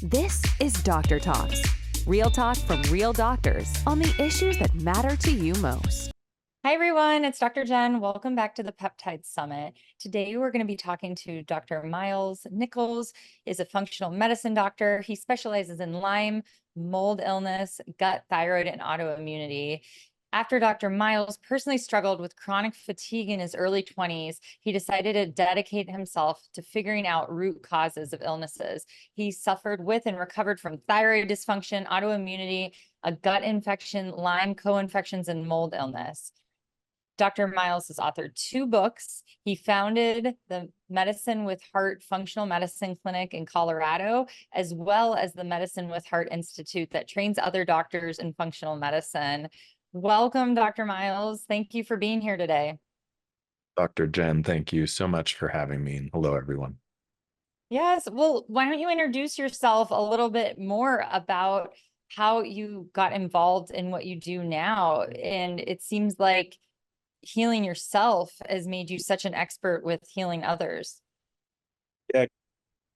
This is Doctor Talks, real talk from real doctors on the issues that matter to you most. Hi, everyone. It's Dr. Jen. Welcome back to the Peptide Summit. Today, we're going to be talking to Dr. Miles Nichols. Is a functional medicine doctor. He specializes in Lyme, mold illness, gut, thyroid, and autoimmunity. After Dr. Miles personally struggled with chronic fatigue in his early 20s, he decided to dedicate himself to figuring out root causes of illnesses. He suffered with and recovered from thyroid dysfunction, autoimmunity, a gut infection, Lyme co-infections, and mold illness. Dr. Miles has authored 2 books. He founded the Medicine with Heart Functional Medicine Clinic in Colorado, as well as the Medicine with Heart Institute that trains other doctors in functional medicine. Welcome, Dr. Miles. Thank you for being here today. Dr. Jen, thank you so much for having me. And hello, everyone. Yes. Well, why don't you introduce yourself a little bit more about how you got involved in what you do now? And it seems like healing yourself has made you such an expert with healing others. Yeah, it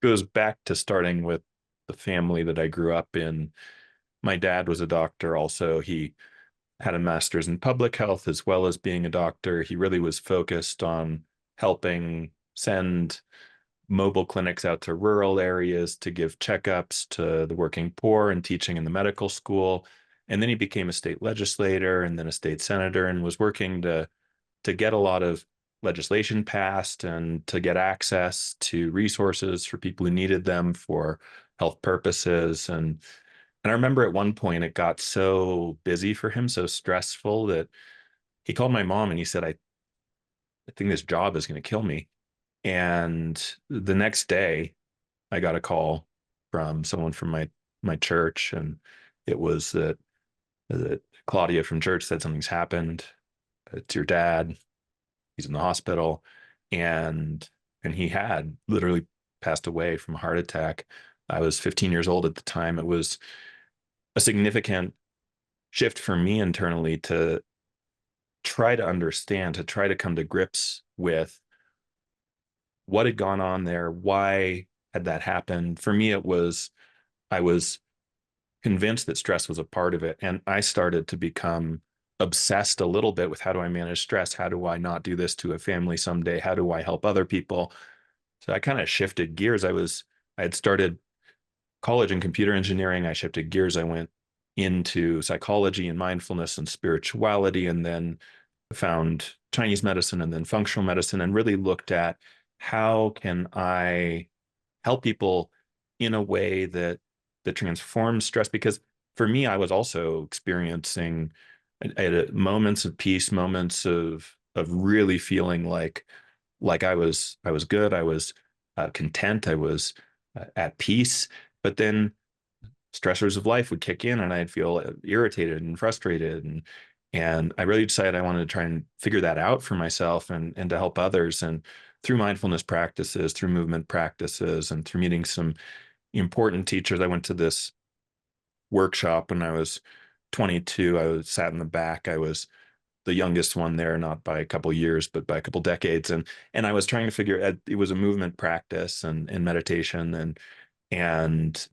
goes back to starting with the family that I grew up in. My dad was a doctor also. He had a master's in public health as well as being a doctor. He really was focused on helping send mobile clinics out to rural areas to give checkups to the working poor and teaching in the medical school. And then he became a state legislator and then a state senator and was working to get a lot of legislation passed and to get access to resources for people who needed them for health purposes. And I remember at one point it got so busy for him, so stressful, that he called my mom and he said, I think this job is going to kill me. And the next day I got a call from someone from my church, and it was that Claudia from church said something's happened. It's your dad. He's in the hospital. And he had literally passed away from a heart attack. I was 15 years old at the time. It was a significant shift for me internally to try to understand, to try to come to grips with what had gone on there. Why had that happened? For me, I was convinced that stress was a part of it. And I started to become obsessed a little bit with, how do I manage stress? How do I not do this to a family someday? How do I help other people? So I kind of shifted gears. I had started college in computer engineering. I shifted gears. I went into psychology and mindfulness and spirituality, and then found Chinese medicine and then functional medicine, and really looked at how can I help people in a way that transforms stress. Because for me, I was also experiencing moments of peace, moments of really feeling like I was good, I was content, I was at peace. But then stressors of life would kick in, and I'd feel irritated and frustrated, and I really decided I wanted to try and figure that out for myself and to help others. And through mindfulness practices, through movement practices, and through meeting some important teachers. I went to this workshop when I was 22. I was sat in the back. I was the youngest one there, not by a couple of years, but by a couple of decades. And I was trying to figure out, it was a movement practice and meditation. And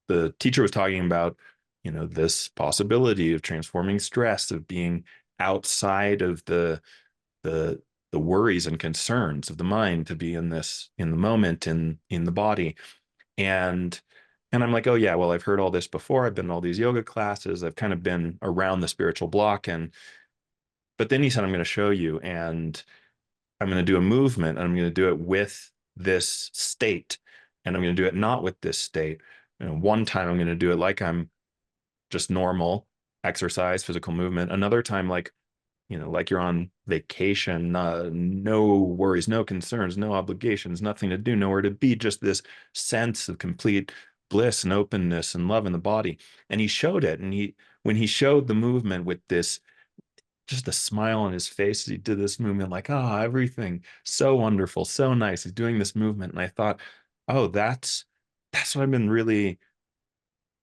the teacher was talking about, this possibility of transforming stress, of being outside of the worries and concerns of the mind, to be in the moment, in the body. And I'm like, oh yeah, well, I've heard all this before. I've been in all these yoga classes. I've kind of been around the spiritual block. But then he said, I'm going to show you, and I'm going to do a movement, and I'm going to do it with this state. And I'm going to do it not with this state. One time I'm going to do it like I'm just normal exercise, physical movement. Another time, like you're on vacation, no worries, no concerns, no obligations, nothing to do, nowhere to be, just this sense of complete bliss and openness and love in the body. And he showed it. And when he showed the movement with this, just a smile on his face as he did this movement, like, oh, everything so wonderful, so nice. He's doing this movement. And I thought, oh, that's what I've been really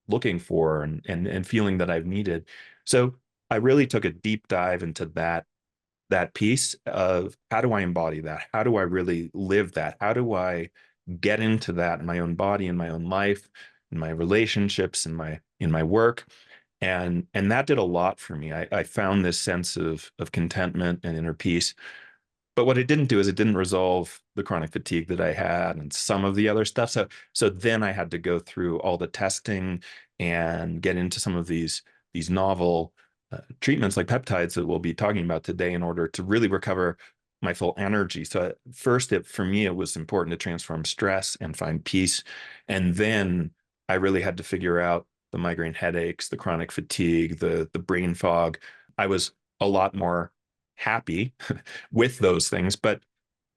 looking for and feeling that I've needed. So I really took a deep dive into that piece of, how do I embody that? How do I really live that? How do I get into that in my own body, in my own life? in my relationships, in my work. And that did a lot for me. I found this sense of contentment and inner peace. But what it didn't do is it didn't resolve the chronic fatigue that I had and some of the other stuff. So then I had to go through all the testing and get into some of these novel treatments like peptides that we'll be talking about today in order to really recover my full energy. So first, for me, it was important to transform stress and find peace. And then I really had to figure out the migraine headaches, the chronic fatigue, the brain fog. I was a lot more happy with those things, but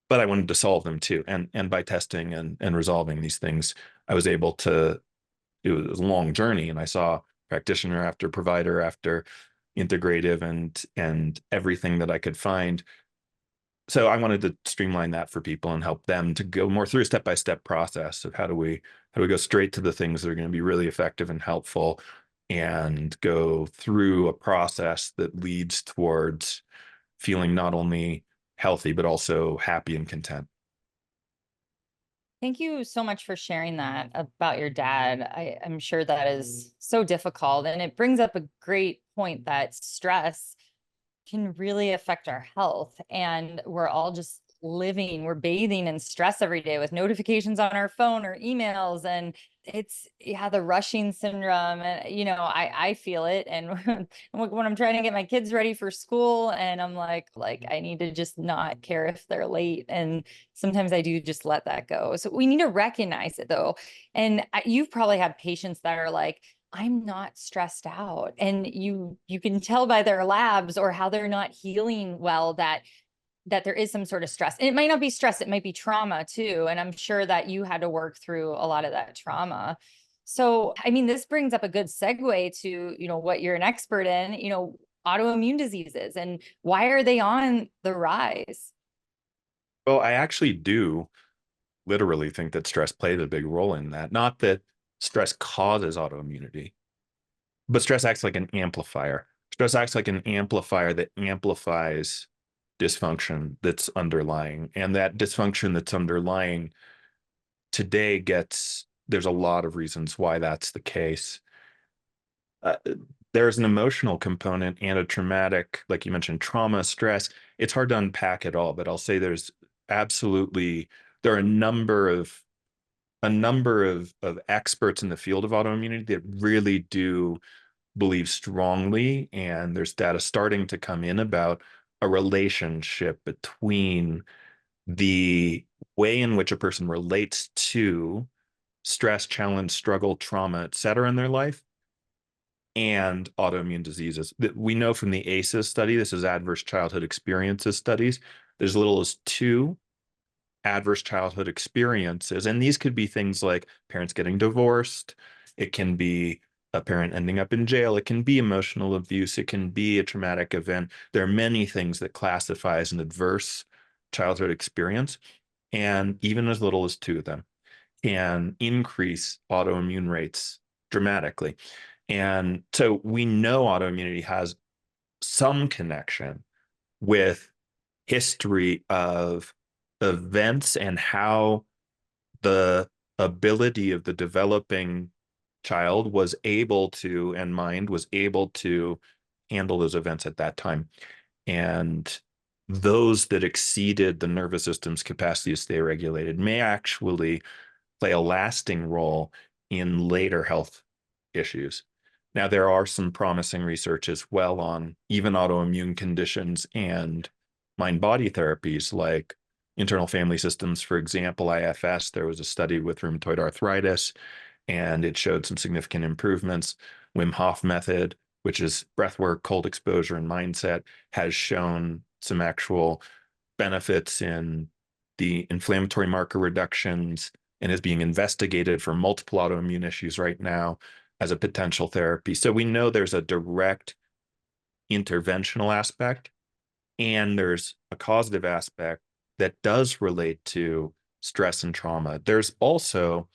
I wanted to solve them too. And by testing and resolving these things, I was able to. It was a long journey, and I saw practitioner after provider after integrative and everything that I could find. So I wanted to streamline that for people and help them to go more through a step-by-step process of how do we go straight to the things that are going to be really effective and helpful, and go through a process that leads towards feeling not only healthy, but also happy and content. Thank you so much for sharing that about your dad. I'm sure that is so difficult. And it brings up a great point that stress can really affect our health. And we're all just we're bathing in stress every day with notifications on our phone or emails. And it's, yeah, the rushing syndrome. And, I feel it. And when I'm trying to get my kids ready for school, and I'm like, I need to just not care if they're late. And sometimes I do just let that go. So we need to recognize it though. And you've probably had patients that are like, I'm not stressed out. And you can tell by their labs or how they're not healing well that there is some sort of stress. And it might not be stress, it might be trauma too. And I'm sure that you had to work through a lot of that trauma. So, I mean, this brings up a good segue to, what you're an expert in, autoimmune diseases, and why are they on the rise? Well, I actually do literally think that stress played a big role in that. Not that stress causes autoimmunity, but stress acts like an amplifier. Stress acts like an amplifier that amplifies dysfunction that's underlying. And that dysfunction that's underlying today there's a lot of reasons why that's the case. There's an emotional component and a traumatic, like you mentioned, trauma, stress. It's hard to unpack it all, but I'll say there are a number of experts in the field of autoimmunity that really do believe strongly, and there's data starting to come in about a relationship between the way in which a person relates to stress, challenge, struggle, trauma, et cetera, in their life, and autoimmune diseases. We know from the ACEs study, this is adverse childhood experiences studies, there's as little as 2 adverse childhood experiences. And these could be things like parents getting divorced. It can be a parent ending up in jail. It can be emotional abuse. It can be a traumatic event. There are many things that classify as an adverse childhood experience. And even as little as 2 of them can increase autoimmune rates dramatically. And so we know autoimmunity has some connection with history of events and how the ability of the developing child was able to, and mind was able to handle those events at that time. And those that exceeded the nervous system's capacity to stay regulated may actually play a lasting role in later health issues. Now, there are some promising research as well on even autoimmune conditions and mind-body therapies like internal family systems, for example, IFS. There was a study with rheumatoid arthritis, and it showed some significant improvements. Wim Hof method, which is breathwork, cold exposure, and mindset, has shown some actual benefits in the inflammatory marker reductions and is being investigated for multiple autoimmune issues right now as a potential therapy. So we know there's a direct interventional aspect, and there's a causative aspect that does relate to stress and trauma. There's also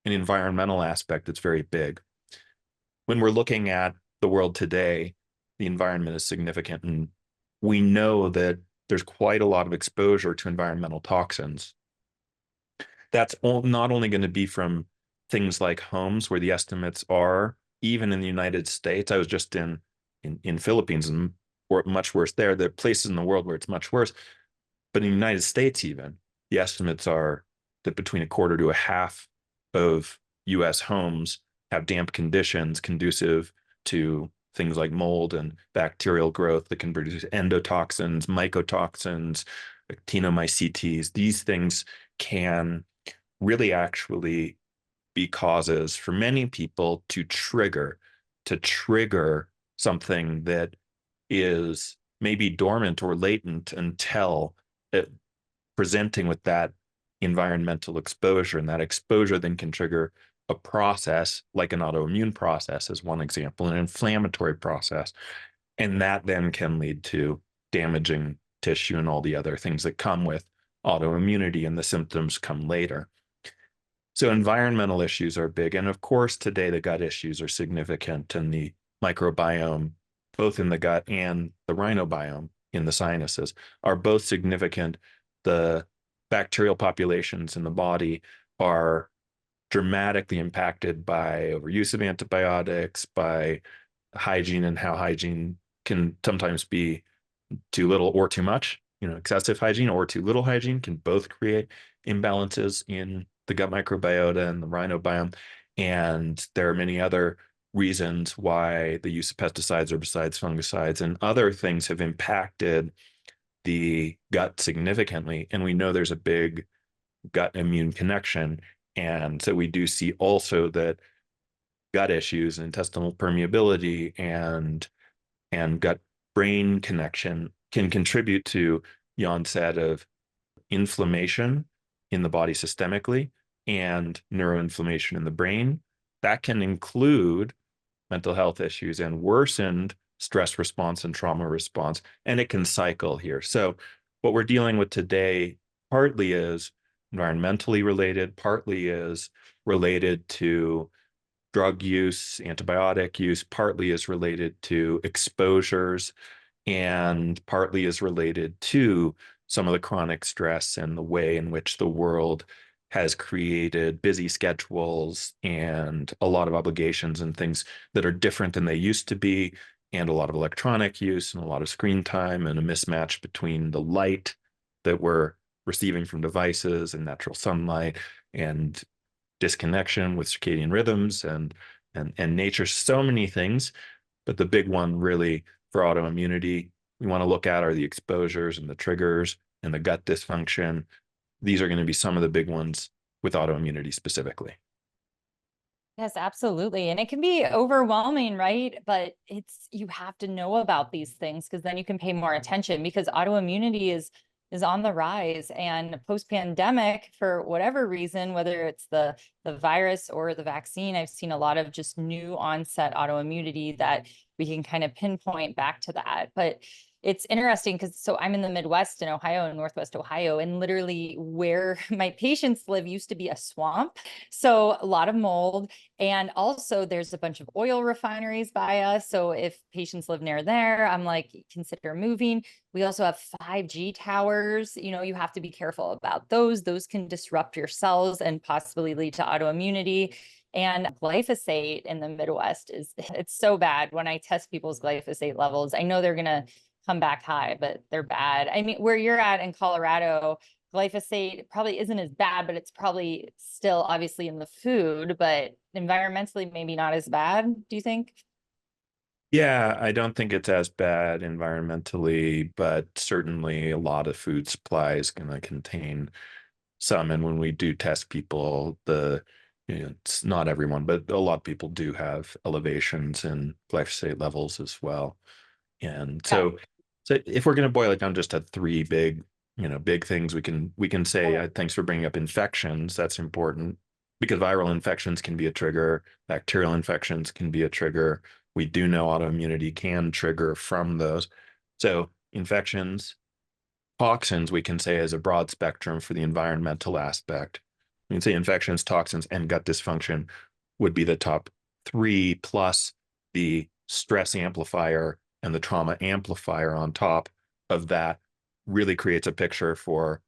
an environmental aspect that's very big. When we're looking at the world today, the environment is significant, and we know that there's quite a lot of exposure to environmental toxins. That's not only going to be from things like homes where the estimates are, even in the United States. I was just in Philippines, and much worse there. There are places in the world where it's much worse. But in the United States, even, the estimates are that between a quarter to a half of US homes have damp conditions conducive to things like mold and bacterial growth that can produce endotoxins, mycotoxins, actinomycetes. These things can really actually be causes for many people to trigger something that is maybe dormant or latent until it presenting with that environmental exposure. And that exposure then can trigger a process like an autoimmune process, as one example, an inflammatory process. And that then can lead to damaging tissue and all the other things that come with autoimmunity, and the symptoms come later. So environmental issues are big. And of course, today the gut issues are significant, and the microbiome, both in the gut and the rhinobiome in the sinuses, are both significant. The bacterial populations in the body are dramatically impacted by overuse of antibiotics, by hygiene, and how hygiene can sometimes be too little or too much. Excessive hygiene or too little hygiene can both create imbalances in the gut microbiota and the rhinobiome. And there are many other reasons why the use of pesticides, herbicides, fungicides, and other things have impacted the gut significantly. And we know there's a big gut immune connection. And so we do see also that gut issues, intestinal permeability, and gut brain connection can contribute to the onset of inflammation in the body systemically and neuroinflammation in the brain. That can include mental health issues and worsened stress response and trauma response, and it can cycle here. So what we're dealing with today partly is environmentally related, partly is related to drug use, antibiotic use, partly is related to exposures, and partly is related to some of the chronic stress and the way in which the world has created busy schedules and a lot of obligations and things that are different than they used to be, and a lot of electronic use and a lot of screen time, and a mismatch between the light that we're receiving from devices and natural sunlight, and disconnection with circadian rhythms and nature. So many things. But the big one really for autoimmunity we want to look at are the exposures and the triggers and the gut dysfunction. These are going to be some of the big ones with autoimmunity specifically. Yes, absolutely. And it can be overwhelming, right? But you have to know about these things because then you can pay more attention, because autoimmunity is on the rise. And post-pandemic, for whatever reason, whether it's the virus or the vaccine, I've seen a lot of just new onset autoimmunity that we can kind of pinpoint back to that. But it's interesting because I'm in the Midwest in Ohio, in Northwest Ohio, and literally where my patients live used to be a swamp. So a lot of mold. And also there's a bunch of oil refineries by us. So if patients live near there, I'm like, consider moving. We also have 5G towers. You have to be careful about those. Those can disrupt your cells and possibly lead to autoimmunity. And glyphosate in the Midwest it's so bad. When I test people's glyphosate levels, I know they're going to come back high, but they're bad. I mean, where you're at in Colorado, glyphosate probably isn't as bad, but it's probably still obviously in the food, but environmentally maybe not as bad. Do you think? Yeah, I don't think it's as bad environmentally, but certainly a lot of food supply is going to contain some. And when we do test people, it's not everyone, but a lot of people do have elevations in glyphosate levels as well. And so if we're going to boil it down just to three big things, we can say, thanks for bringing up infections. That's important because viral infections can be a trigger. Bacterial infections can be a trigger. We do know autoimmunity can trigger from those. So infections, toxins, we can say as a broad spectrum for the environmental aspect. We can say infections, toxins, and gut dysfunction would be the top three, plus the stress amplifier and the trauma amplifier on top of that really creates a picture for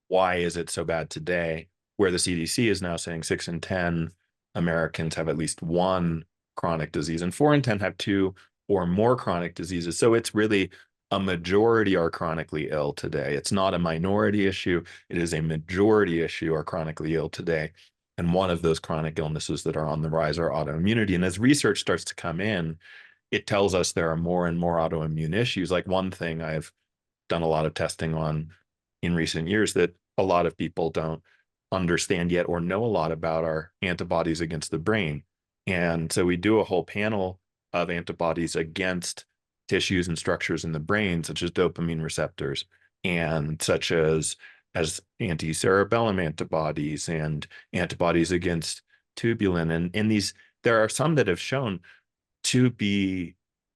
why is it so bad today, where the CDC is now saying 6 in 10 Americans have at least one chronic disease, and 4 in 10 have 2 or more chronic diseases. So it's really a majority are chronically ill today. It's not a minority issue. It is a majority issue are chronically ill today. And one of those chronic illnesses that are on the rise are autoimmunity. And as research starts to come in, it tells us there are more and more autoimmune issues. Like one thing I've done a lot of testing on in recent years that a lot of people don't understand yet or know a lot about are antibodies against the brain. And so we do a whole panel of antibodies against tissues and structures in the brain, such as dopamine receptors and such as anti-cerebellum antibodies and antibodies against tubulin. And in these, there are some that have shown to be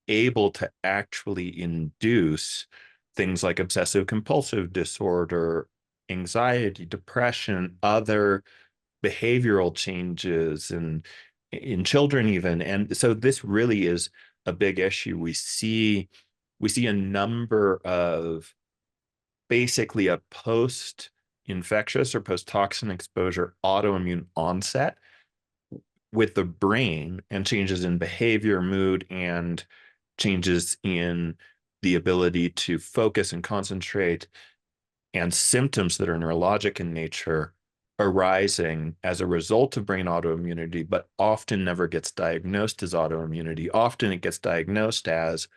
able to actually induce things like obsessive compulsive disorder, anxiety, depression, other behavioral changes in children even. And so this really is a big issue. We see a number of basically a post-infectious or post-toxin exposure autoimmune onset with the brain and changes in behavior, mood, and changes in the ability to focus and concentrate, and symptoms that are neurologic in nature arising as a result of brain autoimmunity, but often never gets diagnosed as autoimmunity. Often it gets diagnosed as,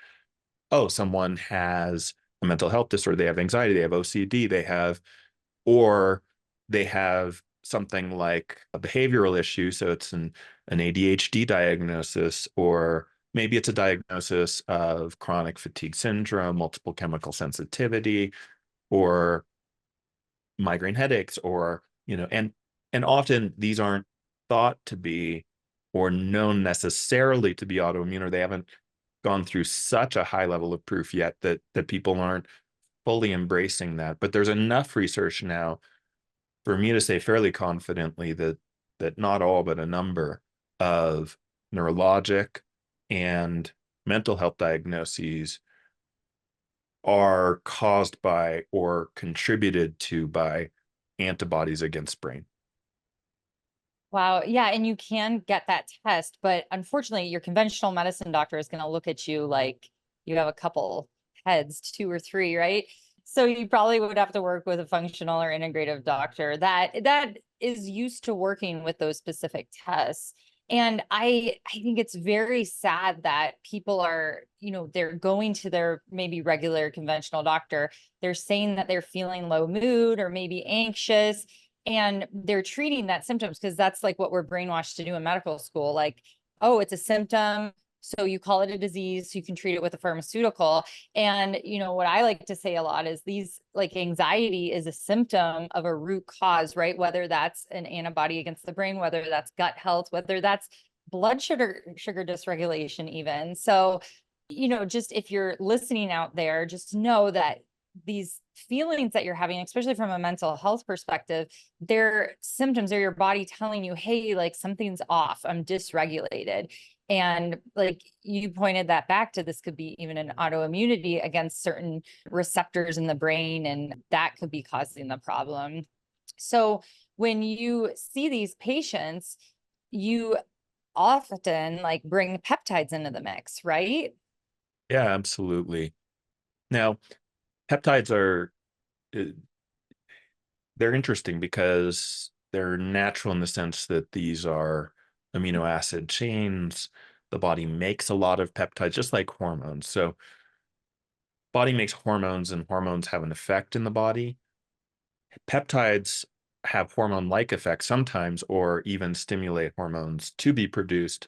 oh, someone has a mental health disorder, they have anxiety, they have OCD, or they have something like a behavioral issue. So it's an ADHD diagnosis, or maybe it's a diagnosis of chronic fatigue syndrome, multiple chemical sensitivity, or migraine headaches, or, and often these aren't thought to be or known necessarily to be autoimmune, or they haven't gone through such a high level of proof yet that people aren't fully embracing that. But there's enough research now for me to say fairly confidently that not all, but a number of neurologic and mental health diagnoses are caused by or contributed to by antibodies against brain. Wow. Yeah. And you can get that test, but unfortunately, your conventional medicine doctor is going to look at you like you have a couple heads, 2 or 3, right? So you probably would have to work with a functional or integrative doctor that is used to working with those specific tests. And I think it's very sad that people are, they're going to their maybe regular conventional doctor. They're saying that they're feeling low mood or maybe anxious, and they're treating that symptoms because that's like what we're brainwashed to do in medical school. Like, oh, it's a symptom, so you call it a disease, so you can treat it with a pharmaceutical. And what I like to say a lot is these, like, anxiety is a symptom of a root cause, right? Whether that's an antibody against the brain, whether that's gut health, whether that's blood sugar dysregulation even. So, just if you're listening out there, just know that these feelings that you're having, especially from a mental health perspective, they're symptoms, or your body telling you, hey, like, something's off, I'm dysregulated. And like you pointed that back to, this could be even an autoimmunity against certain receptors in the brain, and that could be causing the problem. So when you see these patients, you often like bring peptides into the mix, right? Yeah, absolutely. Now, peptides are, they're interesting because they're natural in the sense that these are amino acid chains. The body makes a lot of peptides, just like hormones. So body makes hormones, and hormones have an effect in the body. Peptides have hormone-like effects sometimes, or even stimulate hormones to be produced,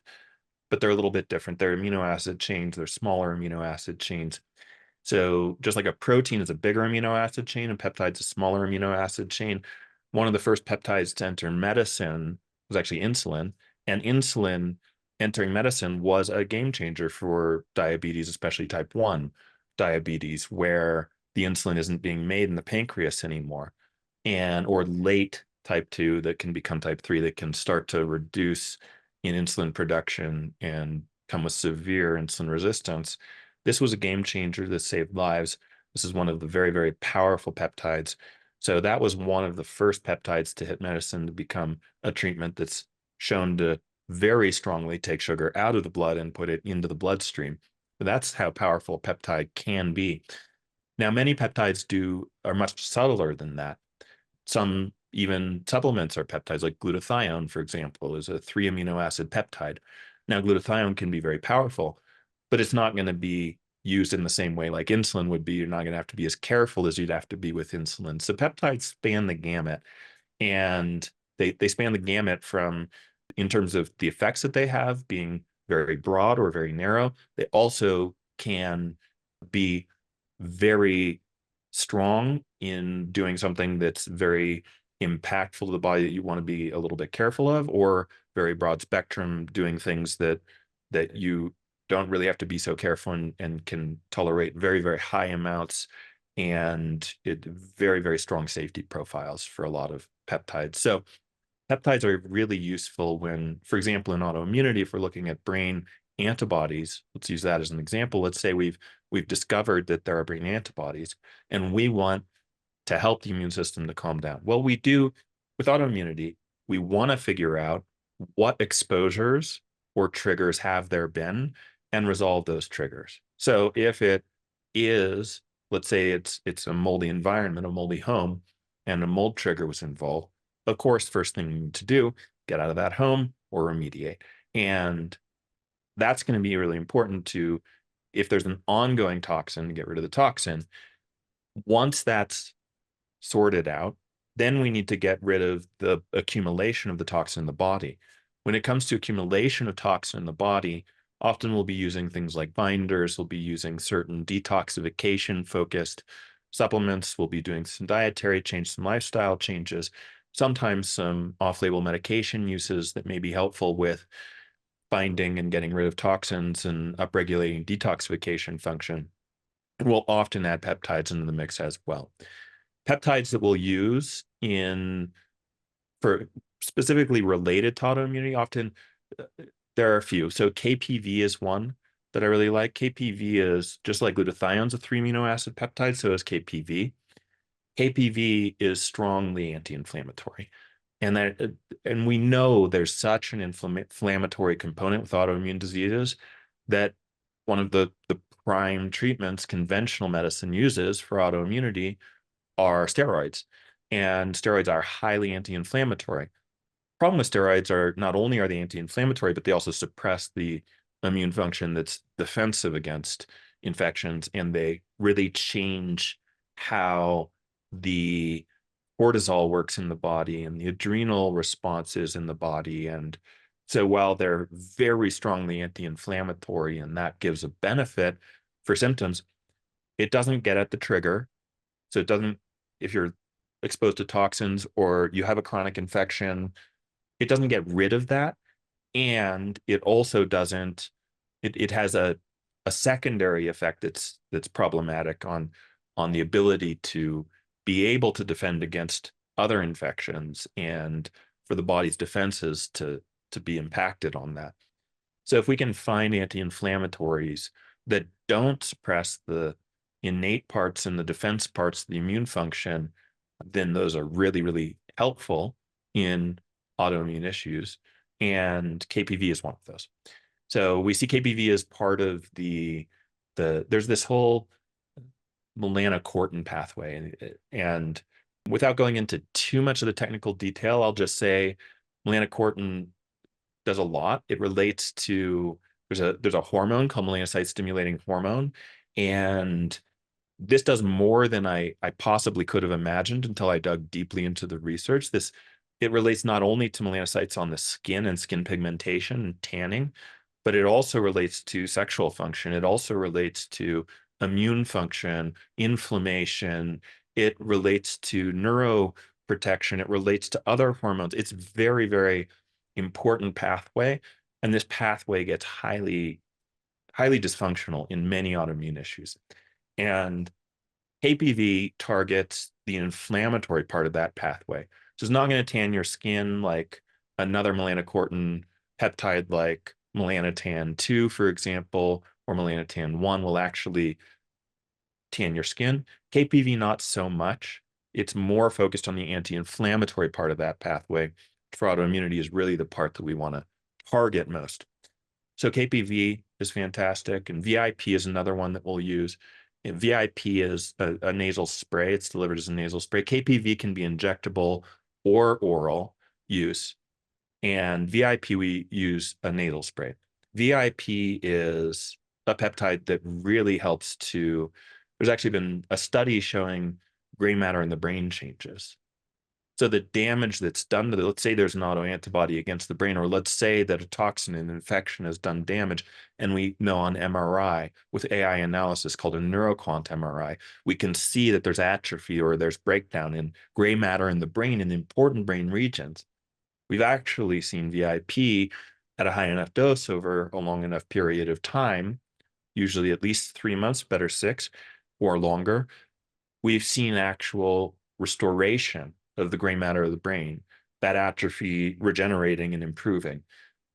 but they're a little bit different. They're amino acid chains. They're smaller amino acid chains. So just like a protein is a bigger amino acid chain, and peptide's a smaller amino acid chain, one of the first peptides to enter medicine was actually insulin. And insulin entering medicine was a game changer for diabetes, especially type 1 diabetes, where the insulin isn't being made in the pancreas anymore, or late type 2 that can become type 3, that can start to reduce in insulin production and come with severe insulin resistance. This was a game changer that saved lives. This is one of the very, very powerful peptides. So that was one of the first peptides to hit medicine to become a treatment that's shown to very strongly take sugar out of the blood and put it into the bloodstream. That's how powerful a peptide can be. Now, many peptides are much subtler than that. Some even supplements are peptides, like glutathione, for example, is a 3 amino acid peptide. Now, glutathione can be very powerful, but it's not going to be used in the same way like insulin would be. You're not going to have to be as careful as you'd have to be with insulin. So peptides span the gamut, and they span the gamut from, in terms of the effects that they have, being very broad or very narrow. They also can be very strong in doing something that's very impactful to the body that you want to be a little bit careful of, or very broad spectrum, doing things that you don't really have to be so careful, and can tolerate very, very high amounts, and very, very strong safety profiles for a lot of peptides. So peptides are really useful when, for example, in autoimmunity, if we're looking at brain antibodies, let's use that as an example. Let's say we've discovered that there are brain antibodies, and we want to help the immune system to calm down. Well, we do with autoimmunity, we want to figure out what exposures or triggers have there been and resolve those triggers. So if it is, let's say it's a moldy environment, a moldy home, and a mold trigger was involved, of course, first thing you need to do, get out of that home or remediate. And that's going to be really important to, if there's an ongoing toxin, get rid of the toxin. Once that's sorted out, then we need to get rid of the accumulation of the toxin in the body. When it comes to accumulation of toxin in the body, often we'll be using things like binders, we'll be using certain detoxification-focused supplements, we'll be doing some dietary change, some lifestyle changes, sometimes some off-label medication uses that may be helpful with binding and getting rid of toxins and upregulating detoxification function. And we'll often add peptides into the mix as well. Peptides that we'll use for specifically related to autoimmunity, often there are a few. So KPV is one that I really like. KPV is just like glutathione is a 3 amino acid peptide, so is KPV. KPV is strongly anti-inflammatory. And we know there's such an inflammatory component with autoimmune diseases that one of the prime treatments conventional medicine uses for autoimmunity are steroids. And steroids are highly anti-inflammatory. Problem with steroids are not only are they anti-inflammatory, but they also suppress the immune function that's defensive against infections, and they really change how the cortisol works in the body and the adrenal responses in the body. And so while they're very strongly anti-inflammatory and that gives a benefit for symptoms, it doesn't get at the trigger. So it doesn't, if you're exposed to toxins or you have a chronic infection, it doesn't get rid of that. And it also doesn't, it has a secondary effect that's problematic on the ability to be able to defend against other infections and for the body's defenses to be impacted on that. So if we can find anti-inflammatories that don't suppress the innate parts and the defense parts of the immune function, then those are really, really helpful in autoimmune issues. And KPV is one of those. So we see KPV as part of there's this whole melanocortin pathway. And without going into too much of the technical detail, I'll just say melanocortin does a lot. It relates to, there's a hormone called melanocyte stimulating hormone. And this does more than I possibly could have imagined until I dug deeply into the research. It relates not only to melanocytes on the skin and skin pigmentation and tanning, but it also relates to sexual function. It also relates to immune function, inflammation. It relates to neuroprotection. It relates to other hormones. It's very, very important pathway. And this pathway gets highly, highly dysfunctional in many autoimmune issues. And KPV targets the inflammatory part of that pathway. So it's not going to tan your skin like another melanocortin peptide like melanotan-2, for example, or melanotan-1 will actually tan your skin. KPV, not so much. It's more focused on the anti-inflammatory part of that pathway, for autoimmunity is really the part that we want to target most. So KPV is fantastic, and VIP is another one that we'll use. And VIP is a nasal spray. It's delivered as a nasal spray. KPV can be injectable or oral use. And VIP, we use a nasal spray. VIP is a peptide that really helps to, there's actually been a study showing gray matter in the brain changes. So the damage that's done to let's say there's an autoantibody against the brain, or let's say that a toxin and infection has done damage, and we know on MRI with AI analysis called a neuroquant MRI, we can see that there's atrophy or there's breakdown in gray matter in the brain in important brain regions. We've actually seen VIP at a high enough dose over a long enough period of time, usually at least 3 months, better 6 or longer. We've seen actual restoration of the gray matter of the brain, that atrophy regenerating and improving.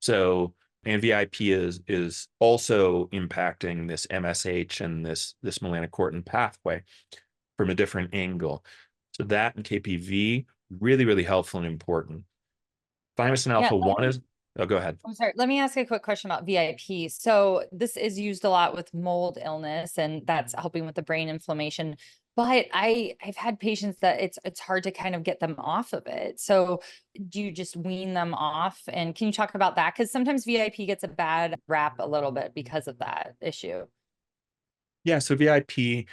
So, and VIP is also impacting this MSH and this melanocortin pathway from a different angle. So that and KPV, really, really helpful and important. Thymosin Alpha 1 is, oh, go ahead. I'm sorry. Let me ask you a quick question about VIP. So this is used a lot with mold illness, and that's helping with the brain inflammation. But I've had patients that it's hard to kind of get them off of it. So do you just wean them off? And can you talk about that? Because sometimes VIP gets a bad rap a little bit because of that issue. Yeah, so VIP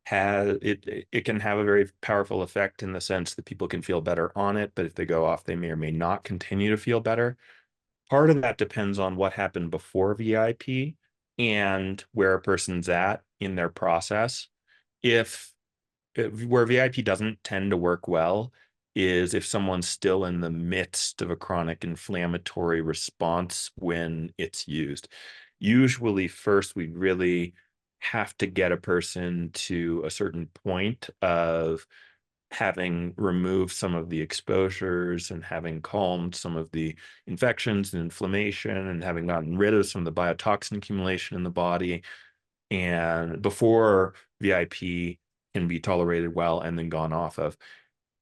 has it can have a very powerful effect in the sense that people can feel better on it, but if they go off, they may or may not continue to feel better. Part of that depends on what happened before VIP and where a person's at in their process. Where VIP doesn't tend to work well is if someone's still in the midst of a chronic inflammatory response when it's used. Usually first we really have to get a person to a certain point of having removed some of the exposures and having calmed some of the infections and inflammation and having gotten rid of some of the biotoxin accumulation in the body, and before VIP can be tolerated well and then gone off of.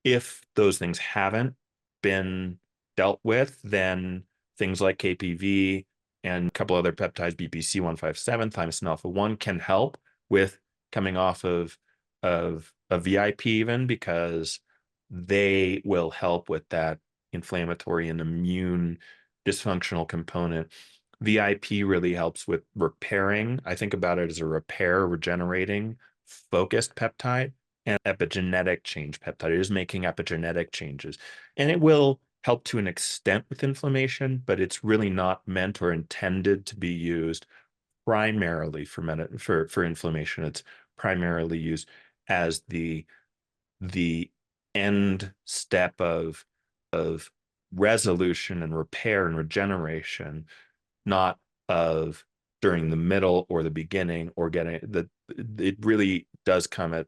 If those things haven't been dealt with, then things like KPV and a couple other peptides, BPC-157, Thymosin Alpha 1, can help with coming off of a VIP even, because they will help with that inflammatory and immune dysfunctional component. VIP really helps with repairing. I think about it as a repair, regenerating, focused peptide, and epigenetic change peptide. It is making epigenetic changes. And it will help to an extent with inflammation, but it's really not meant or intended to be used primarily for inflammation. It's primarily used as the end step of resolution and repair and regeneration, not of during the middle or the beginning, or getting that. It really does come at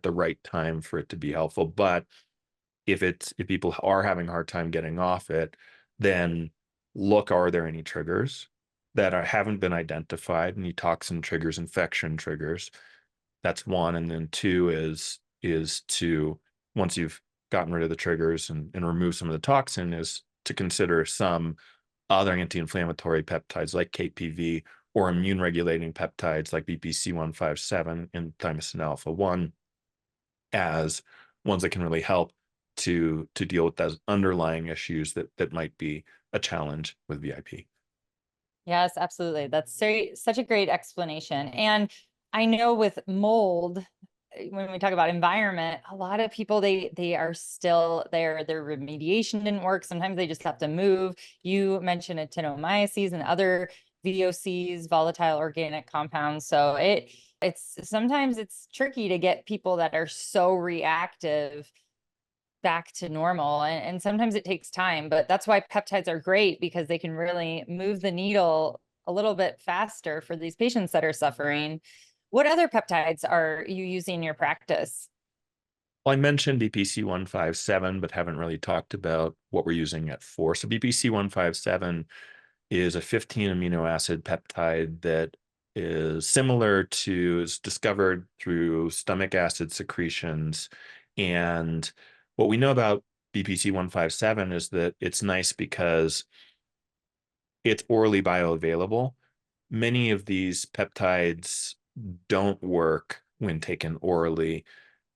the right time for it to be helpful. But if people are having a hard time getting off it, then look, are there any triggers that haven't been identified, any toxin triggers, infection triggers? That's one. And then two is to, once you've gotten rid of the triggers and removed some of the toxin, is to consider some other anti-inflammatory peptides like KPV, or immune regulating peptides like BPC-157 and Thymosin Alpha 1 as ones that can really help to deal with those underlying issues that might be a challenge with VIP. Yes, absolutely. That's such a great explanation. And I know with mold, when we talk about environment, a lot of people, they are still there. Their remediation didn't work. Sometimes they just have to move. You mentioned actinomyces and other VOCs, volatile organic compounds. So it's sometimes it's tricky to get people that are so reactive back to normal. And sometimes it takes time, but that's why peptides are great, because they can really move the needle a little bit faster for these patients that are suffering. What other peptides are you using in your practice? Well, I mentioned BPC-157, but haven't really talked about what we're using it for. So BPC-157 is a 15 amino acid peptide that is discovered through stomach acid secretions. And what we know about BPC 157 is that it's nice because it's orally bioavailable. Many of these peptides don't work when taken orally,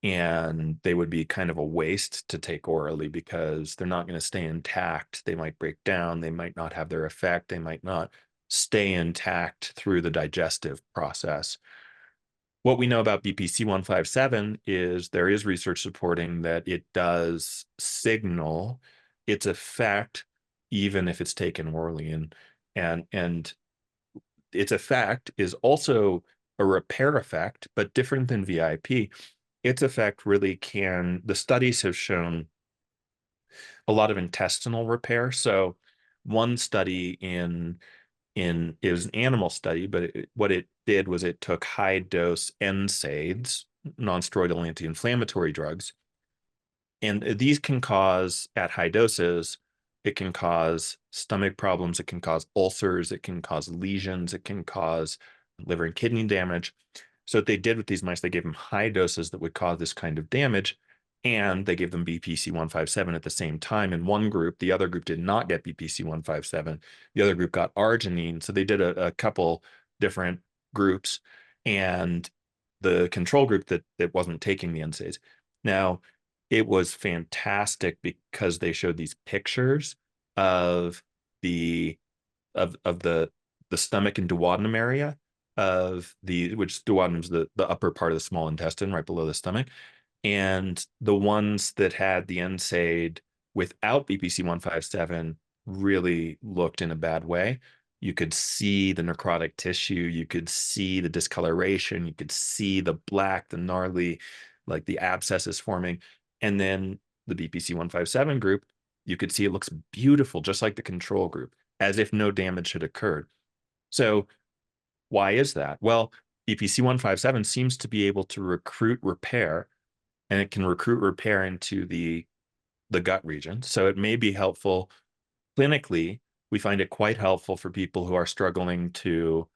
and they would be kind of a waste to take orally because they're not going to stay intact. They might break down. They might not have their effect. They might not stay intact through the digestive process. What we know about BPC 157 is there is research supporting that it does signal its effect even if it's taken orally, and its effect is also a repair effect, but different than VIP. Its effect really the studies have shown a lot of intestinal repair. So one study it was an animal study, but what it did was it took high dose NSAIDs, non-steroidal anti-inflammatory drugs, and these can cause, at high doses, it can cause stomach problems, it can cause ulcers, it can cause lesions, it can cause liver and kidney damage. So what they did with these mice, they gave them high doses that would cause this kind of damage, and they gave them BPC 157 at the same time. In one group, the other group did not get BPC 157. The other group got arginine. So they did a couple different groups, and the control group that wasn't taking the NSAIDs. Now, it was fantastic because they showed these pictures of the stomach and duodenum area which duodenum is the upper part of the small intestine right below the stomach. And the ones that had the NSAID without BPC 157 really looked in a bad way. You could see the necrotic tissue, you could see the discoloration, you could see the black, the gnarly, like the abscesses forming. And then the BPC 157 group, you could see it looks beautiful, just like the control group, as if no damage had occurred. So why is that? Well, BPC 157 seems to be able to recruit repair, and it can recruit repair into the gut region. So it may be helpful clinically. We find it quite helpful for people who are struggling to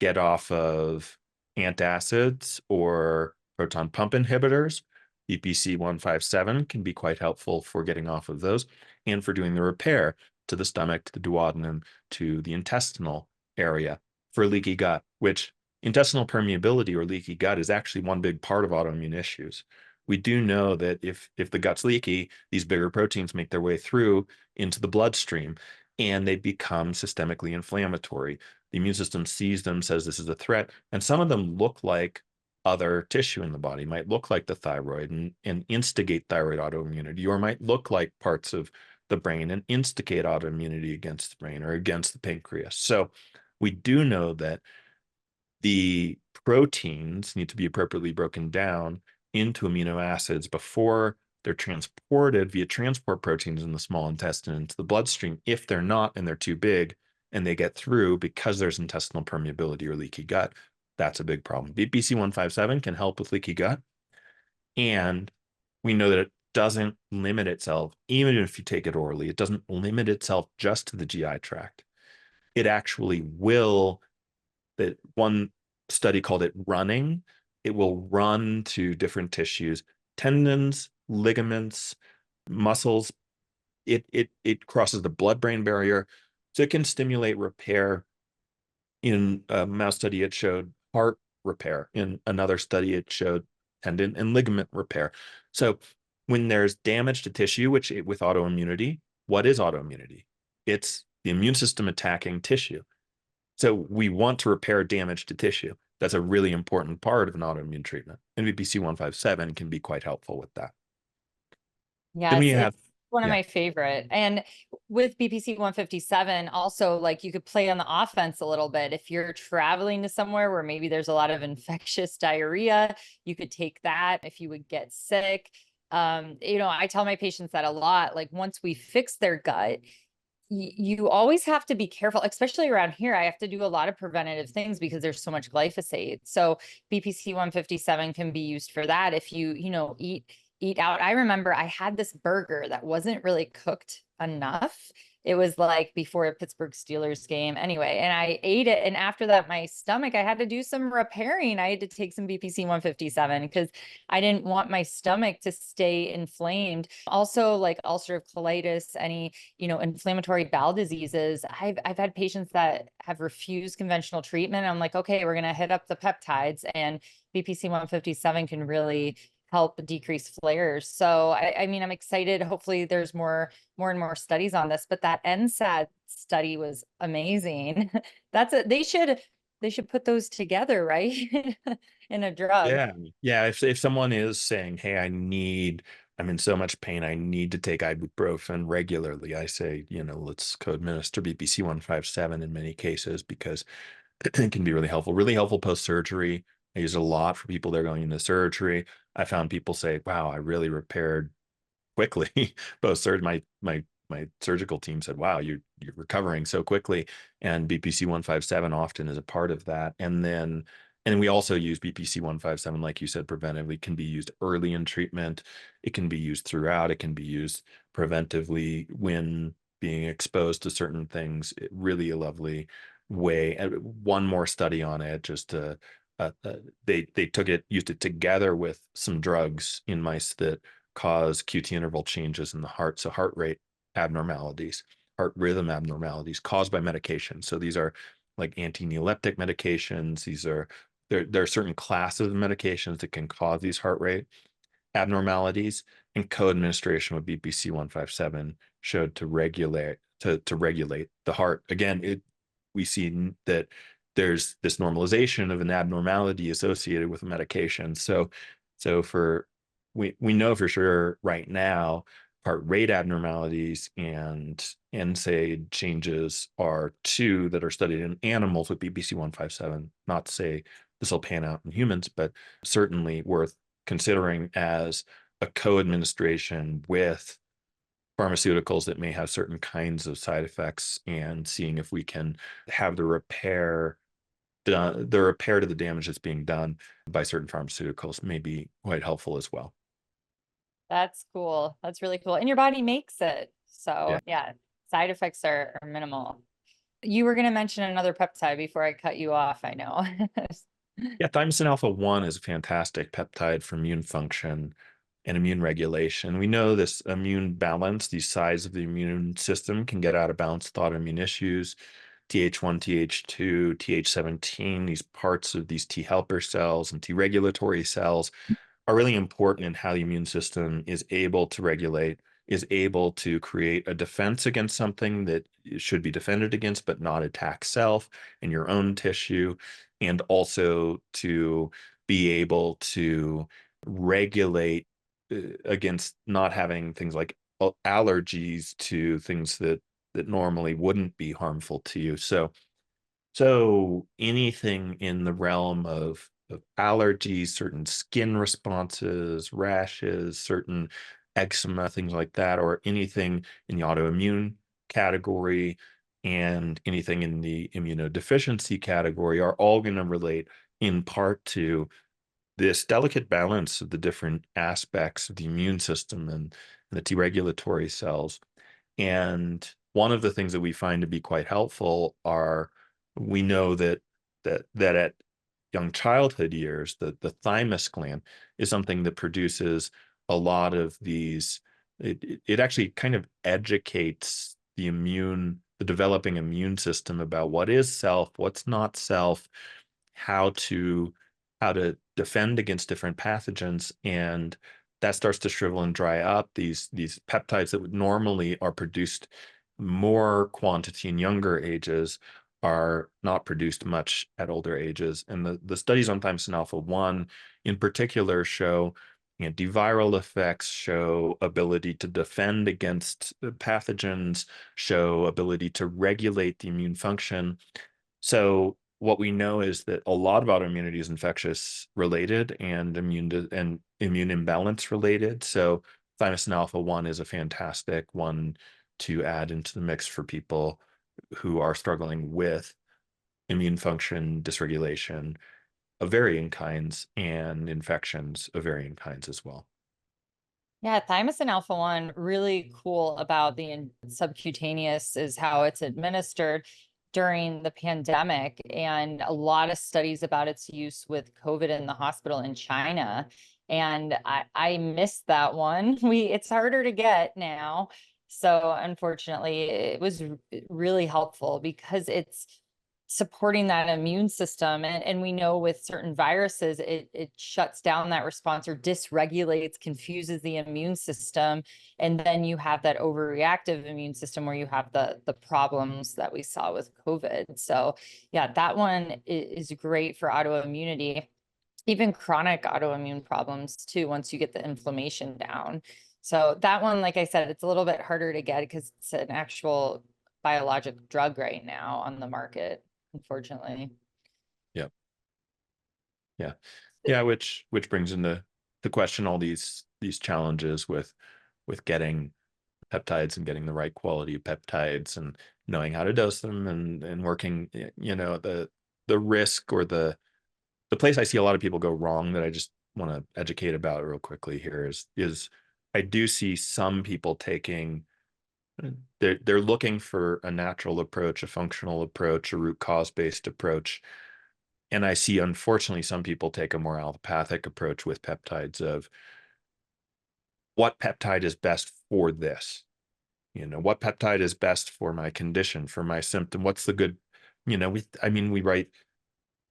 get off of antacids or proton pump inhibitors. BPC 157 can be quite helpful for getting off of those and for doing the repair to the stomach, to the duodenum, to the intestinal area for leaky gut, which intestinal permeability or leaky gut is actually one big part of autoimmune issues. We do know that if the gut's leaky, these bigger proteins make their way through into the bloodstream and they become systemically inflammatory. The immune system sees them, says this is a threat, and some of them look like other tissue in the body, might look like the thyroid and instigate thyroid autoimmunity, or might look like parts of the brain and instigate autoimmunity against the brain or against the pancreas. So we do know that the proteins need to be appropriately broken down into amino acids before they're transported via transport proteins in the small intestine into the bloodstream. If they're not and they're too big and they get through because there's intestinal permeability or leaky gut, that's a big problem. BPC 157 can help with leaky gut. And we know that it doesn't limit itself, even if you take it orally, it doesn't limit itself just to the GI tract. It actually will, that one study called it running. It will run to different tissues, tendons, ligaments, muscles. It crosses the blood-brain barrier. So it can stimulate repair. In a mouse study, it showed heart repair. In another study, it showed tendon and ligament repair. So when there's damage to tissue, with autoimmunity, what is autoimmunity? It's the immune system attacking tissue. So we want to repair damage to tissue. That's a really important part of an autoimmune treatment. And BPC 157 can be quite helpful with that. Yes, it's one of my favorite. And with BPC 157, also, like, you could play on the offense a little bit. If you're traveling to somewhere where maybe there's a lot of infectious diarrhea, you could take that if you would get sick. I tell my patients that a lot. Like, once we fix their gut, you always have to be careful, especially around here. I have to do a lot of preventative things because there's so much glyphosate. So BPC 157 can be used for that. If you eat out. I remember I had this burger that wasn't really cooked enough. It was like before a Pittsburgh Steelers game anyway, and I ate it. And after that, my stomach, I had to do some repairing. I had to take some BPC 157 because I didn't want my stomach to stay inflamed. Also, like ulcerative colitis, any, inflammatory bowel diseases. I've had patients that have refused conventional treatment. I'm like, okay, we're going to hit up the peptides, and BPC 157 can really help decrease flares. So I mean, I'm excited. Hopefully there's more and more studies on this, but that NSAID study was amazing. They should put those together, right? In a drug. Yeah. If someone is saying, hey, I'm in so much pain, I need to take ibuprofen regularly, I say, let's co-administer BPC 157 in many cases, because it can be really helpful post-surgery. I use it a lot for people that are going into surgery. I found people say, wow, I really repaired quickly post-surgery. My surgical team said, wow, you're recovering so quickly. And BPC 157 often is a part of that. And we also use BPC 157, like you said, preventively. It can be used early in treatment. It can be used throughout. It can be used preventively when being exposed to certain things. Really a lovely way. One more study on it, just to they used it together with some drugs in mice that cause QT interval changes in the heart. So heart rate abnormalities, heart rhythm abnormalities caused by medication. So these are like anti-neoleptic medications. There are certain classes of medications that can cause these heart rate abnormalities, and co-administration with BPC 157 showed to regulate the heart. Again, we see that there's this normalization of an abnormality associated with a medication. So we know for sure right now heart rate abnormalities and NSAID changes are two that are studied in animals with BPC 157. Not to say this will pan out in humans, but certainly worth considering as a co-administration with pharmaceuticals that may have certain kinds of side effects, and seeing if we can have the repair to the damage that's being done by certain pharmaceuticals may be quite helpful as well. That's cool. That's really cool. And your body makes it. So Yeah. yeah, side effects are minimal. You were going to mention another peptide before I cut you off, I know. Yeah, Thymosin Alpha 1 is a fantastic peptide for immune function and immune regulation. We know this immune balance, these sides of the immune system can get out of balance with autoimmune issues. Th1, Th2, Th17, these parts of these T helper cells and T regulatory cells are really important in how the immune system is able to regulate, is able to create a defense against something that should be defended against, but not attack self in your own tissue, and also to be able to regulate against not having things like allergies to things that normally wouldn't be harmful to you. So anything in the realm of allergies, certain skin responses, rashes, certain eczema, things like that, or anything in the autoimmune category and anything in the immunodeficiency category are all going to relate in part to this delicate balance of the different aspects of the immune system and the T regulatory cells. And one of the things that we find to be quite helpful are, we know that at young childhood years, the thymus gland is something that produces a lot of these. It actually kind of educates the developing immune system about what is self, what's not self, how to defend against different pathogens, and that starts to shrivel and dry up. These peptides that would normally are produced more quantity in younger ages are not produced much at older ages. And the studies on Thymosin Alpha 1 in particular show antiviral effects, show ability to defend against pathogens, show ability to regulate the immune function. So what we know is that a lot of autoimmunity is infectious related and immune imbalance related. So Thymosin Alpha 1 is a fantastic one to add into the mix for people who are struggling with immune function dysregulation of varying kinds and infections of varying kinds as well. Yeah, Thymosin Alpha 1, really cool about the subcutaneous is how it's administered during the pandemic, and a lot of studies about its use with COVID in the hospital in China. And I missed that one. It's harder to get now. So unfortunately, it was really helpful because it's supporting that immune system. And we know with certain viruses, it shuts down that response or dysregulates, confuses the immune system. And then you have that overreactive immune system where you have the problems that we saw with COVID. So yeah, that one is great for autoimmunity, even chronic autoimmune problems too, once you get the inflammation down. So that one, like I said, it's a little bit harder to get because it's an actual biologic drug right now on the market, unfortunately. Yeah. Yeah. Yeah. Which brings into the question all these challenges with getting peptides and getting the right quality of peptides and knowing how to dose them and working, the risk or the place I see a lot of people go wrong that I just want to educate about real quickly here is I do see some people taking, they're looking for a natural approach, a functional approach, a root cause based approach. And I see, unfortunately, some people take a more allopathic approach with peptides of what peptide is best for this. What peptide is best for my condition, for my symptom? What's the good, we write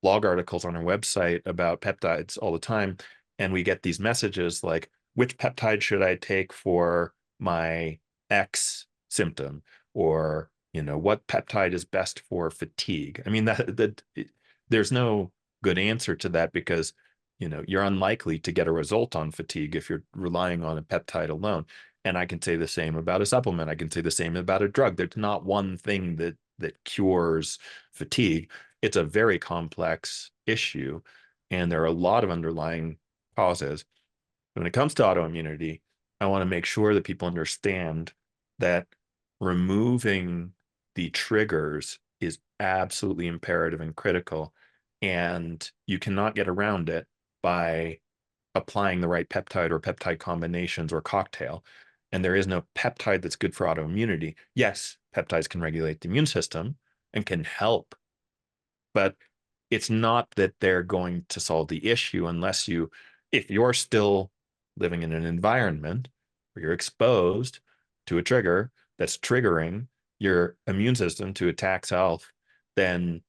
blog articles on our website about peptides all the time. And we get these messages like, which peptide should I take for my X symptom? Or, what peptide is best for fatigue? I mean, there's no good answer to that because, you're unlikely to get a result on fatigue if you're relying on a peptide alone. And I can say the same about a supplement. I can say the same about a drug. There's not one thing that cures fatigue. It's a very complex issue, and there are a lot of underlying causes. When it comes to autoimmunity, I want to make sure that people understand that removing the triggers is absolutely imperative and critical, and you cannot get around it by applying the right peptide or peptide combinations or cocktail. And there is no peptide that's good for autoimmunity. Yes, peptides can regulate the immune system and can help, but it's not that they're going to solve the issue if you're still living in an environment where you're exposed to a trigger that's triggering your immune system to attack self, then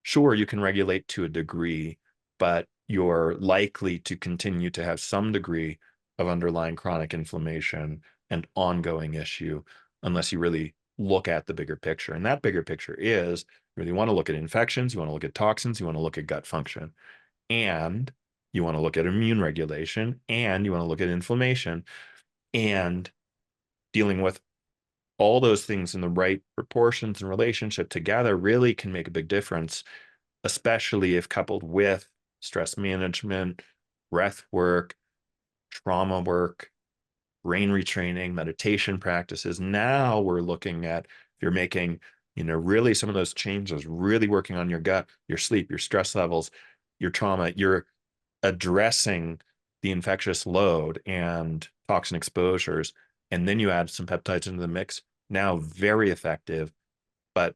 sure, you can regulate to a degree, but you're likely to continue to have some degree of underlying chronic inflammation and ongoing issue unless you really look at the bigger picture. And that bigger picture is you really want to look at infections, you want to look at toxins, you want to look at gut function, and you want to look at immune regulation, and you want to look at inflammation, and dealing with all those things in the right proportions and relationship together really can make a big difference, especially if coupled with stress management, breath work, trauma work, brain retraining, meditation practices. Now we're looking at if you're making, really some of those changes, really working on your gut, your sleep, your stress levels, your trauma, you're addressing the infectious load and toxin exposures. And then you add some peptides into the mix. Now very effective. But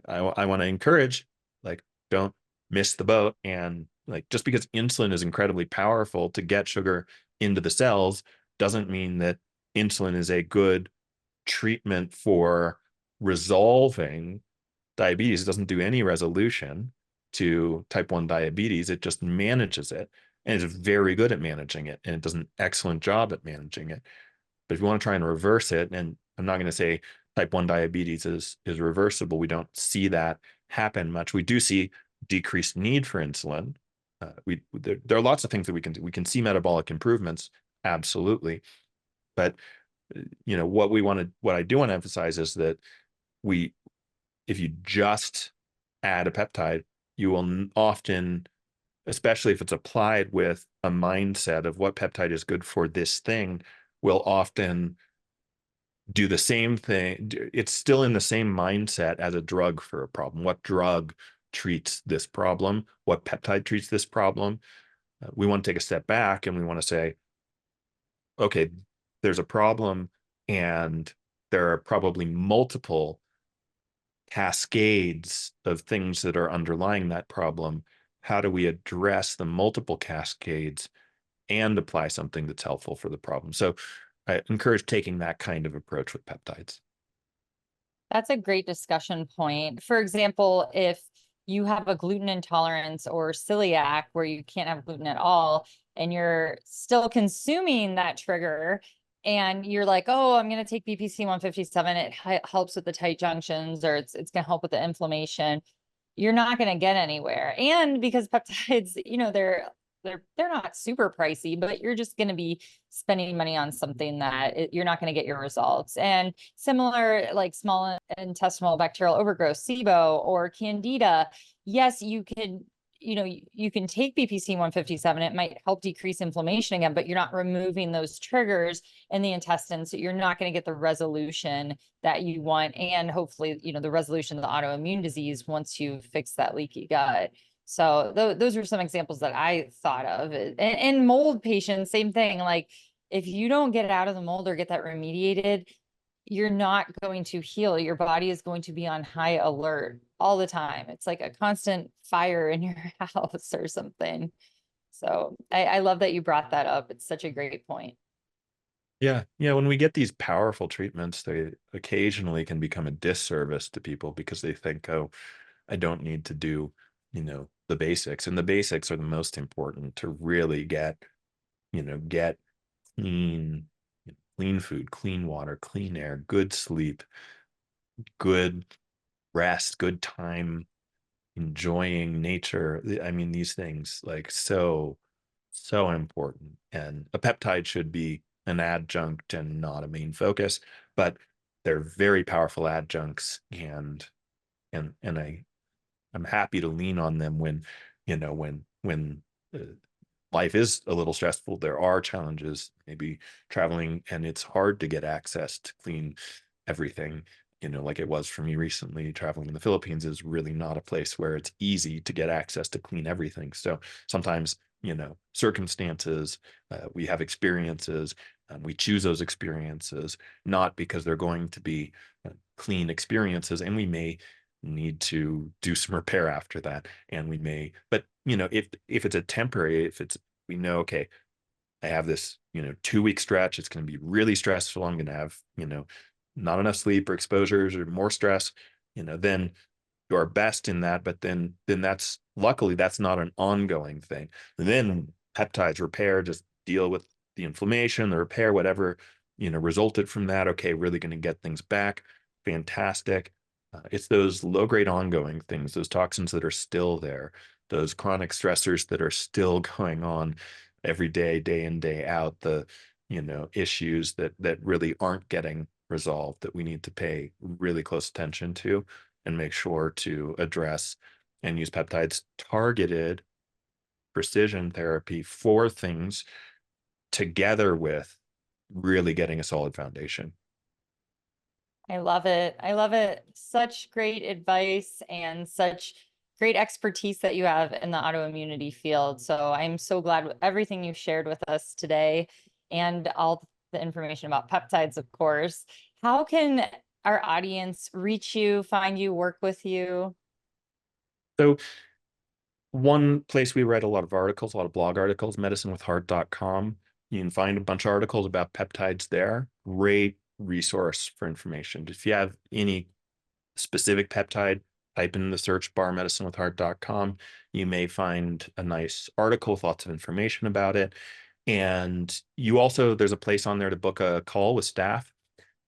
I want to encourage, like, don't miss the boat. And like, just because insulin is incredibly powerful to get sugar into the cells doesn't mean that insulin is a good treatment for resolving diabetes. It doesn't do any resolution to type 1 diabetes. It just manages it, and it's very good at managing it, and it does an excellent job at managing it. But if you want to try and reverse it, and I'm not going to say type 1 diabetes is reversible. We don't see that happen much. We do see decreased need for insulin. There are lots of things that we can do. We can see metabolic improvements, absolutely. But what I do want to emphasize is that if you just add a peptide, you will often, especially if it's applied with a mindset of what peptide is good for this thing, will often do the same thing. It's still in the same mindset as a drug for a problem. What drug treats this problem? What peptide treats this problem? We want to take a step back and we want to say, okay, there's a problem and there are probably multiple cascades of things that are underlying that problem, how do we address the multiple cascades and apply something that's helpful for the problem? So I encourage taking that kind of approach with peptides. That's a great discussion point. For example, if you have a gluten intolerance or celiac where you can't have gluten at all, and you're still consuming that trigger, and you're like, oh, I'm going to take BPC 157, it helps with the tight junctions, or it's going to help with the inflammation, you're not going to get anywhere. And because peptides, they're not super pricey, but you're just going to be spending money on something that you're not going to get your results. And similar, like small intestinal bacterial overgrowth, SIBO or Candida, yes, you can, you can take BPC 157. It might help decrease inflammation again, but you're not removing those triggers in the intestines. So you're not going to get the resolution that you want. And hopefully, the resolution of the autoimmune disease once you fix that leaky gut. So those are some examples that I thought of. And mold patients, same thing. Like if you don't get out of the mold or get that remediated, you're not going to heal. Your body is going to be on high alert all the time. It's like a constant fire in your house or something. So I love that you brought that up. It's such a great point. Yeah. Yeah. When we get these powerful treatments, they occasionally can become a disservice to people because they think, oh, I don't need to do, the basics. And the basics are the most important to really get clean, clean food, clean water, clean air, good sleep, good rest, good time, enjoying nature. I mean, these things like so important. And a peptide should be an adjunct and not a main focus, but they're very powerful adjuncts, and I'm happy to lean on them when uh, life is a little stressful. There are challenges, maybe traveling, and it's hard to get access to clean everything. Like it was for me recently, traveling in the Philippines is really not a place where it's easy to get access to clean everything. So sometimes, circumstances, we have experiences, we choose those experiences, not because they're going to be clean experiences, and we may need to do some repair after that. And we may, but if it's a temporary, we know, okay, I have this, 2-week stretch, it's going to be really stressful. I'm going to have, not enough sleep or exposures or more stress, then do our best in that. But then luckily that's not an ongoing thing. And then peptides repair, just deal with the inflammation, the repair, whatever, resulted from that. Okay, really going to get things back. Fantastic. It's those low-grade ongoing things, those toxins that are still there, those chronic stressors that are still going on every day, day in, day out, the, issues that really aren't getting resolved, that we need to pay really close attention to and make sure to address and use peptides targeted precision therapy for things together with really getting a solid foundation. I love it. I love it. Such great advice and such great expertise that you have in the autoimmunity field. So I'm so glad with everything you shared with us today and all the information about peptides, of course. How can our audience reach you, find you, work with you? So one place we read a lot of articles, a lot of blog articles, medicinewithheart.com. You can find a bunch of articles about peptides there. Great resource for information. If you have any specific peptide, type in the search bar medicinewithheart.com. You may find a nice article with lots of information about it. And there's a place on there to book a call with staff.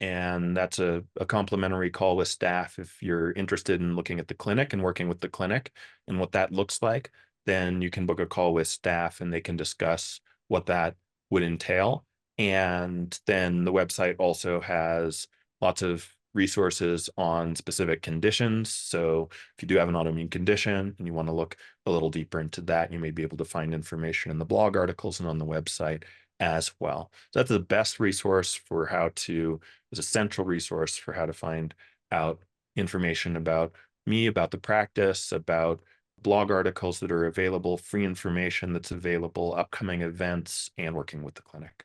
And that's a complimentary call with staff. If you're interested in looking at the clinic and working with the clinic and what that looks like, then you can book a call with staff and they can discuss what that would entail. And then the website also has lots of resources on specific conditions. So if you do have an autoimmune condition and you want to look a little deeper into that, you may be able to find information in the blog articles and on the website as well. So that's the best resource for is a central resource for how to find out information about me, about the practice, about blog articles that are available, free information that's available, upcoming events, and working with the clinic.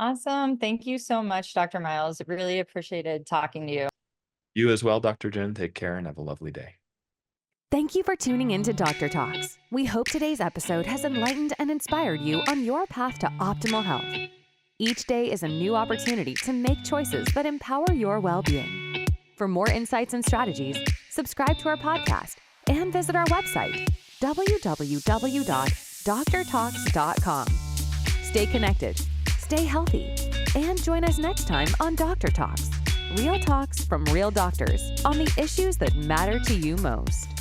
Awesome. Thank you so much, Dr. Miles. Really appreciated talking to you. You as well, Dr. Jen. Take care and have a lovely day. Thank you for tuning in to Dr. Talks. We hope today's episode has enlightened and inspired you on your path to optimal health. Each day is a new opportunity to make choices that empower your well-being. For more insights and strategies, subscribe to our podcast and visit our website, www.drtalks.com. Stay connected, stay healthy, and join us next time on Dr. Talks, real talks from real doctors on the issues that matter to you most.